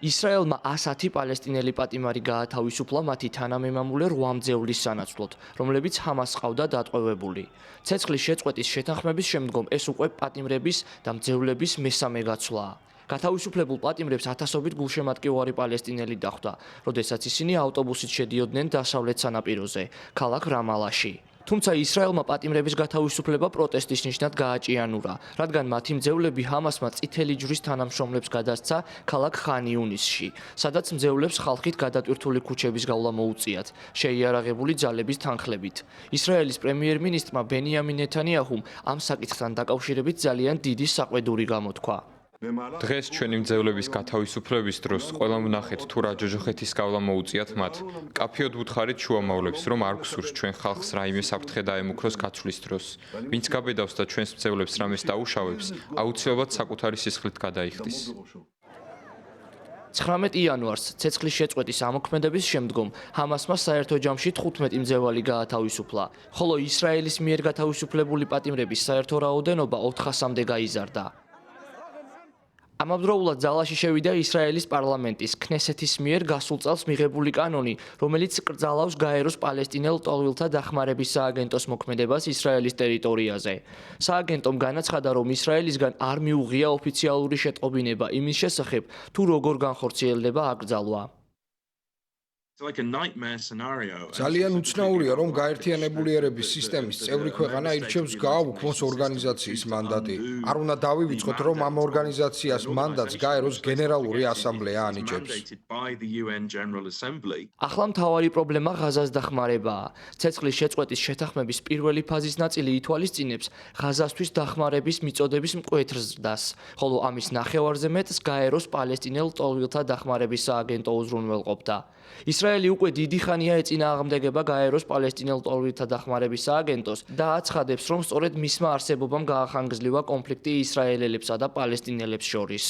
ისრაელმა 110 პალესტინელი პატიმარი გაათავისუფლა მათი თანამემამულე 8 მძევლის სანაცვლოდ, რომლებიც ჰამასს ყავდა დატყვევებული. ცეცხლის შეწყვეტის შეთანხმების შემდგომ ეს უკვე პატიმრების და მძევლების მესამე გაცვლაა. გათავისუფლებულ პატიმრებს ათასობით გულშემატკივარი პალესტინელი დახვდა, როდესაც ისინი ავტობუსით შედიოდნენ დასავლეთ სანაპიროზე, ქალაქ რამალაში. თუმცა ისრაელმა პატიმრების გათავისუფლება პროტესტის ნიშნად გააჭიანურა, რადგან მათი მძევლები ჰამასმა წითელი ჯვრის თანამშრომლებს გადასცა ქალაქ ხან-იუნისში, სადაც მძევლებს ხალხით გადატვირთული ქუჩების გავლა მოუწიათ, შეიარაღებული ძალების თანხლებით. ისრაელის პრემიერ-მინისტრმა ბენიამინ ნეთანიაჰუმ ამ საკითხთან დაკავშირებით ძალიან დიდი საყვედური გამოთქვა. დღეს ჩვენი მძევლების გათავისუფლების დროს ყველა ვნახეთ თუ რა ჯოჯოხეთის გავლა მოუწიათ მათ. კაფეოდ ვუთხარით შუამავლებს, რომ არ გვსურს ჩვენ ხალხს რაიმე საფრთხე დაემუქროს გაცვლის დროს. ვინც გაბედავს და ჩვენს მძევლებს რამეს დაუშავებს, აუცილებლად საკუთარი სისხლით გადაიხდის. 19 იანვარს ცეცხლის შეწყვეტის ამოქმედების შემდგომ ჰამასმა საერთო ჯამში 15 მძევალი გაათავისუფლა, ხოლო ისრაელის მიერ გათავისუფლებული პატიმრების საერთო რაოდენობა 400-მდე გაიზარდა. ამავდროულად ძალაში შევიდა ისრაელის პარლამენტის ქნესეთის მიერ გასულ წელს მიღებული კანონი, რომელიც კრძალავს გაეროს პალესტინელ ლტოლვილთა დახმარების სააგენტოს მოქმედებას ისრაელის ტერიტორიაზე. სააგენტომ განაცხადა, რომ ისრაელისგან არ მიუღია ოფიციალური შეტყობინება იმის შესახებ, თუ როგორ განხორციელდება აკრძალვა. ძალიან უცნაურია, რომ გაერთიანებული ერების სისტემის წევრი ქვეყანა ირჩევს გააუქმოს ორგანიზაციის მანდატი. არ უნდა დავივიწყოთ, რომ ამ ორგანიზაციას მანდატს გაეროს გენერალური ასამბლეა ანიჭებს. ახლა მთავარი პრობლემა ღაზას დახმარებაა. ცეცხლის შეწყვეტის შეთანხმების პირველი ფაზის ნაწილი ითვალისწინებს ღაზასთვის დახმარების მიწოდების მკვეთრ ზრდას, ხოლო ამის ნახევარზე მეტს გაეროს პალესტინელ ლტოლვილთა დახმარების სააგენტო უზრუნველყოფდა. ისრაელი უკვე დიდი ხანია ეწინააღმდეგება გაეროს პალესტინელ ლტოლვილთა დახმარების სააგენტოს და აცხადებს, რომ სწორედ მისმა არსებობამ გაახანგრძლივა კონფლიქტი ისრაელელებსა და პალესტინელებს შორის.